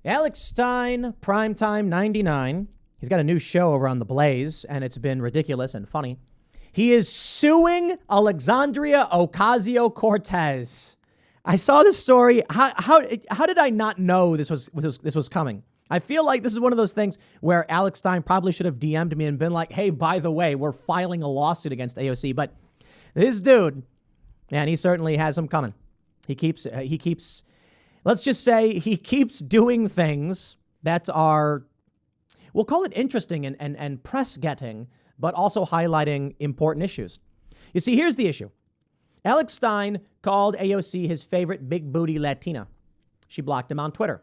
Alex Stein, Primetime 99. He's got a new show over on The Blaze, and it's been ridiculous and funny. He is suing Alexandria Ocasio-Cortez. I saw this story. How did I not know this was coming? I feel like this is one of those things where Alex Stein probably should have DM'd me and been like, hey, by the way, we're filing a lawsuit against AOC. But this dude, man, he certainly has them coming. He keeps, let's just say he keeps doing things that are, we'll call it interesting and press getting, but also highlighting important issues. You see, here's the issue. Alex Stein called AOC his favorite big booty Latina. She blocked him on Twitter.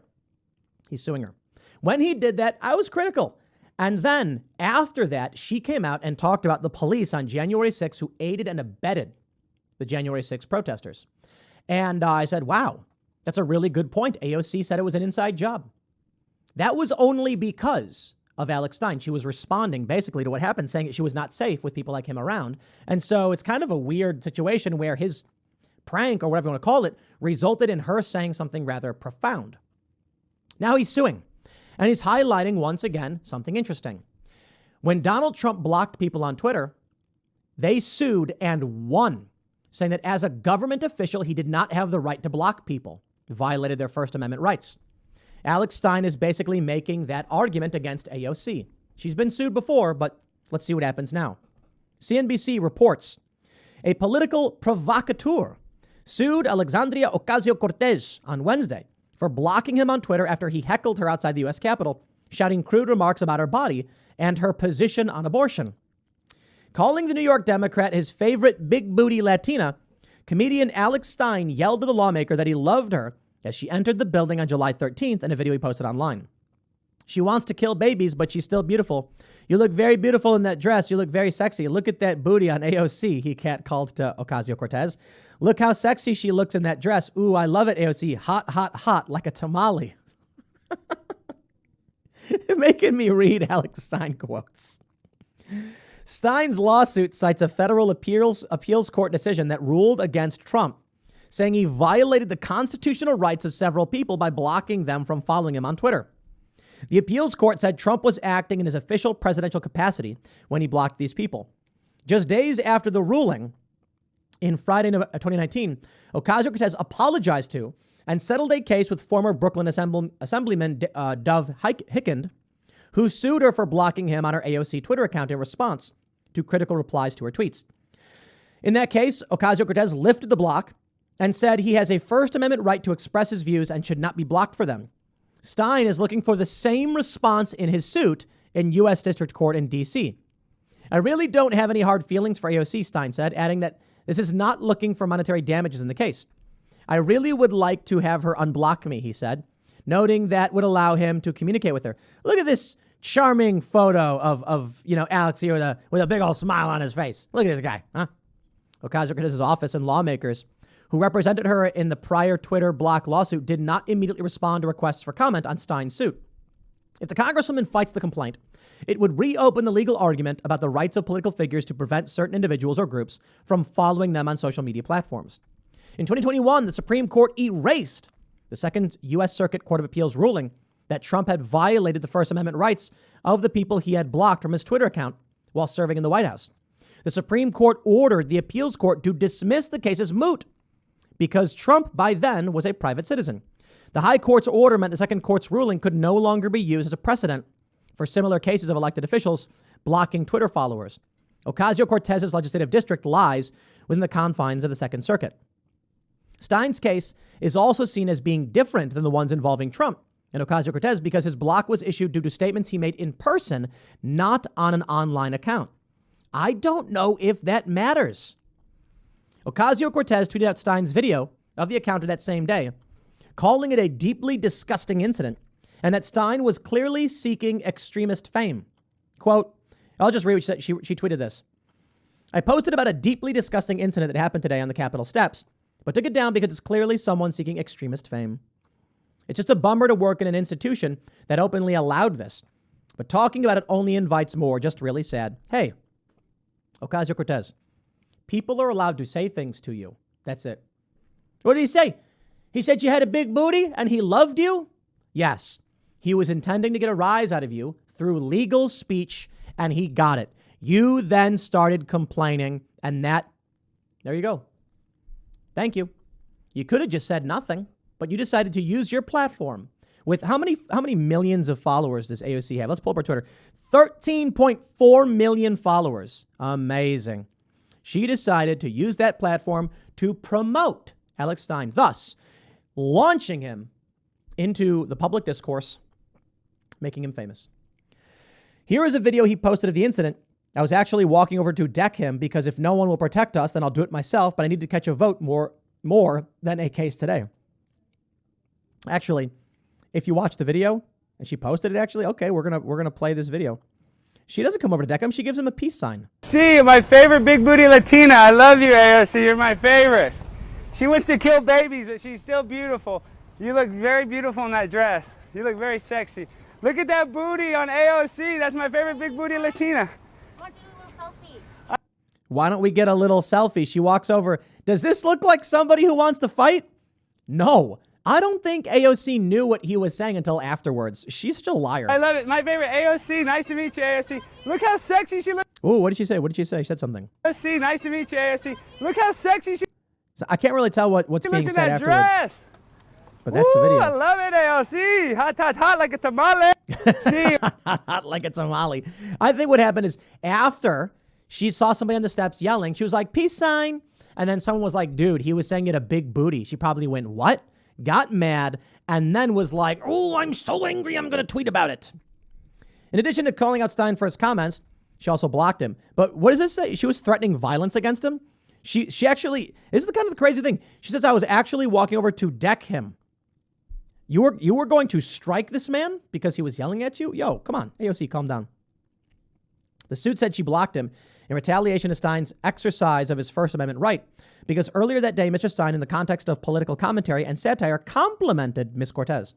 He's suing her. When he did that, I was critical. And then after that, she came out and talked about the police on January 6th who aided and abetted the January 6th protesters. And I said, wow, that's a really good point. AOC said it was an inside job. That was only because of Alex Stein. She was responding basically to what happened, saying that she was not safe with people like him around. And so it's kind of a weird situation where his prank, or whatever you want to call it, resulted in her saying something rather profound. Now he's suing, and he's highlighting once again something interesting. When Donald Trump blocked people on Twitter, they sued and won, saying that as a government official, he did not have the right to block people, violated their First Amendment rights. Alex Stein is basically making that argument against AOC. She's been sued before, but let's see what happens now. CNBC reports a political provocateur sued Alexandria Ocasio-Cortez on Wednesday for blocking him on Twitter after he heckled her outside the U.S. Capitol, shouting crude remarks about her body and her position on abortion. Calling the New York Democrat his favorite big booty Latina, comedian Alex Stein yelled to the lawmaker that he loved her as she entered the building on July 13th in a video he posted online. She wants to kill babies, but she's still beautiful. You look very beautiful in that dress. You look very sexy. Look at that booty on AOC, he catcalled to Ocasio-Cortez. Look how sexy she looks in that dress. Ooh, I love it, AOC. Hot, hot, hot, like a tamale. Making me read Alex Stein quotes. Stein's lawsuit cites a federal appeals court decision that ruled against Trump, saying he violated the constitutional rights of several people by blocking them from following him on Twitter. The appeals court said Trump was acting in his official presidential capacity when he blocked these people. Just days after the ruling, in Friday 2019, Ocasio-Cortez apologized to and settled a case with former Brooklyn Assemblyman Dov Hikind, who sued her for blocking him on her AOC Twitter account in response to critical replies to her tweets. In that case, Ocasio-Cortez lifted the block and said he has a First Amendment right to express his views and should not be blocked for them. Stein is looking for the same response in his suit in U.S. District Court in D.C. I really don't have any hard feelings for AOC, Stein said, adding that this is not looking for monetary damages in the case. I really would like to have her unblock me, he said, noting that would allow him to communicate with her. Look at this charming photo of Alex here with a big old smile on his face. Look at this guy, huh? Ocasio-Cortez's office and lawmakers who represented her in the prior Twitter block lawsuit did not immediately respond to requests for comment on Stein's suit. If the Congresswoman fights the complaint, it would reopen the legal argument about the rights of political figures to prevent certain individuals or groups from following them on social media platforms. In 2021, the Supreme Court erased the Second U.S. Circuit Court of Appeals ruling that Trump had violated the First Amendment rights of the people he had blocked from his Twitter account while serving in the White House. The Supreme Court ordered the appeals court to dismiss the case as moot because Trump, by then, was a private citizen. The High Court's order meant the Second Court's ruling could no longer be used as a precedent for similar cases of elected officials blocking Twitter followers. Ocasio-Cortez's legislative district lies within the confines of the Second Circuit. Stein's case is also seen as being different than the ones involving Trump and Ocasio-Cortez because his block was issued due to statements he made in person, not on an online account. I don't know if that matters. Ocasio-Cortez tweeted out Stein's video of the encounter that same day, calling it a deeply disgusting incident and that Stein was clearly seeking extremist fame. Quote, I'll just read what she tweeted this. I posted about a deeply disgusting incident that happened today on the Capitol steps, but took it down because it's clearly someone seeking extremist fame. It's just a bummer to work in an institution that openly allowed this, but talking about it only invites more. Just really sad. Hey, Ocasio-Cortez, people are allowed to say things to you. That's it. What did he say? He said you had a big booty and he loved you? Yes. He was intending to get a rise out of you through legal speech, and he got it. You then started complaining, and there you go. Thank you. You could have just said nothing, but you decided to use your platform. With how many millions of followers does AOC have? Let's pull up her Twitter. 13.4 million followers. Amazing. She decided to use that platform to promote Alex Stein, thus launching him into the public discourse, making him famous. Here is a video he posted of the incident. I was actually walking over to deck him because if no one will protect us, then I'll do it myself, but I need to catch a vote more than a case today. Actually, if you watch the video, and she posted it actually, okay, we're gonna play this video. She doesn't come over to deck him, she gives him a peace sign. See, my favorite big booty Latina. I love you, AOC. You're my favorite. She wants to kill babies, but she's still beautiful. You look very beautiful in that dress. You look very sexy. Look at that booty on AOC. That's my favorite big booty Latina. Why don't you do a little selfie? Why don't we get a little selfie? She walks over. Does this look like somebody who wants to fight? No. I don't think AOC knew what he was saying until afterwards. She's such a liar. I love it. My favorite AOC. Nice to meet you, AOC. Look how sexy she looks. Oh, what did she say? What did she say? She said something. AOC, nice to meet you, AOC. Look how sexy she So I can't really tell what's looks being in said that afterwards. dress. But that's Ooh, the video. I love it, AOC. Hot, hot, hot like a tamale. See, Hot like a tamale. I think what happened is after she saw somebody on the steps yelling, she was like, peace sign. And then someone was like, dude, he was saying you had a big booty. She probably went, what? Got mad, and then was like, oh, I'm so angry, I'm going to tweet about it. In addition to calling out Stein for his comments, she also blocked him. But what does this say? She was threatening violence against him. She actually, this is the kind of the crazy thing. She says, I was actually walking over to deck him. You were going to strike this man because he was yelling at you? Yo, come on, AOC, calm down. The suit said she blocked him in retaliation to Stein's exercise of his First Amendment right, because earlier that day, Mr. Stein, in the context of political commentary and satire, complimented Ms. Cortez.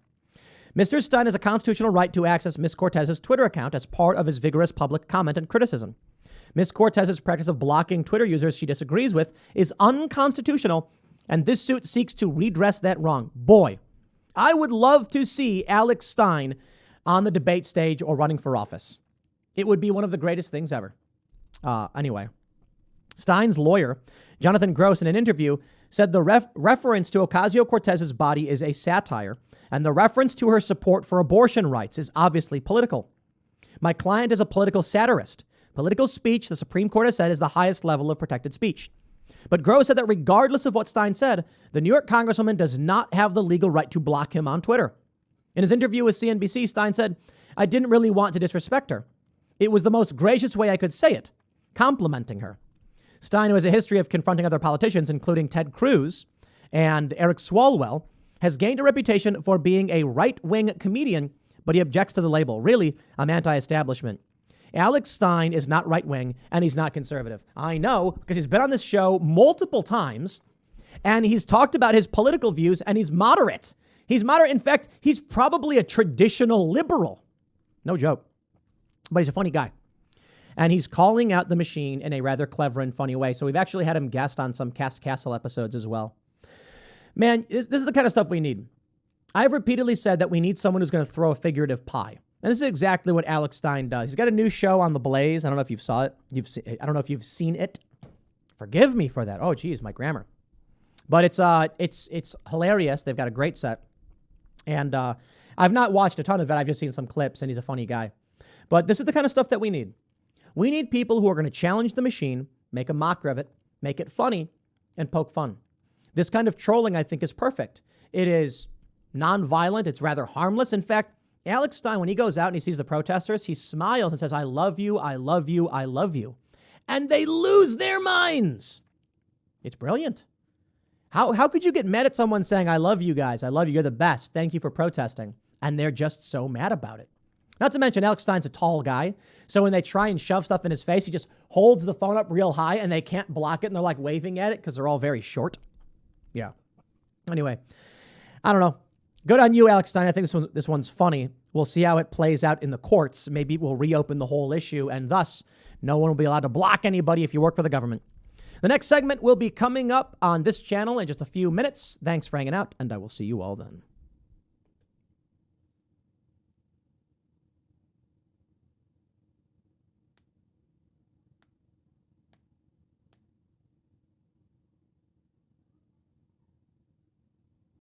Mr. Stein has a constitutional right to access Ms. Cortez's Twitter account as part of his vigorous public comment and criticism. Ms. Cortez's practice of blocking Twitter users she disagrees with is unconstitutional, and this suit seeks to redress that wrong. Boy, I would love to see Alex Stein on the debate stage or running for office. It would be one of the greatest things ever. Anyway, Stein's lawyer, Jonathan Gross, in an interview, said the reference to Ocasio-Cortez's body is a satire, and the reference to her support for abortion rights is obviously political. My client is a political satirist. Political speech, the Supreme Court has said, is the highest level of protected speech. But Gross said that regardless of what Stein said, the New York congresswoman does not have the legal right to block him on Twitter. In his interview with CNBC, Stein said, I didn't really want to disrespect her. It was the most gracious way I could say it, complimenting her. Stein, who has a history of confronting other politicians, including Ted Cruz and Eric Swalwell, has gained a reputation for being a right-wing comedian, but he objects to the label. Really, I'm anti-establishment. Alex Stein is not right-wing, and he's not conservative. I know, because he's been on this show multiple times, and he's talked about his political views, and he's moderate. He's moderate. In fact, he's probably a traditional liberal. No joke. But he's a funny guy. And he's calling out the machine in a rather clever and funny way. So we've actually had him guest on some Cast Castle episodes as well. Man, this is the kind of stuff we need. I've repeatedly said that we need someone who's going to throw a figurative pie. And this is exactly what Alex Stein does. He's got a new show on The Blaze. I don't know if you saw it. I don't know if you've seen it. Forgive me for that. Oh, geez, my grammar. But it's hilarious. They've got a great set. And I've not watched a ton of it. I've just seen some clips, and he's a funny guy. But this is the kind of stuff that we need. We need people who are going to challenge the machine, make a mockery of it, make it funny, and poke fun. This kind of trolling, I think, is perfect. It is nonviolent. It's rather harmless. In fact, Alex Stein, when he goes out and he sees the protesters, he smiles and says, I love you, I love you, I love you. And they lose their minds. It's brilliant. How could you get mad at someone saying, I love you guys, I love you, you're the best, thank you for protesting? And they're just so mad about it. Not to mention, Alex Stein's a tall guy. So when they try and shove stuff in his face, he just holds the phone up real high and they can't block it. And they're like waving at it because they're all very short. Yeah. Anyway, I don't know. Good on you, Alex Stein. I think this one's funny. We'll see how it plays out in the courts. Maybe we'll reopen the whole issue, and thus no one will be allowed to block anybody if you work for the government. The next segment will be coming up on this channel in just a few minutes. Thanks for hanging out, and I will see you all then.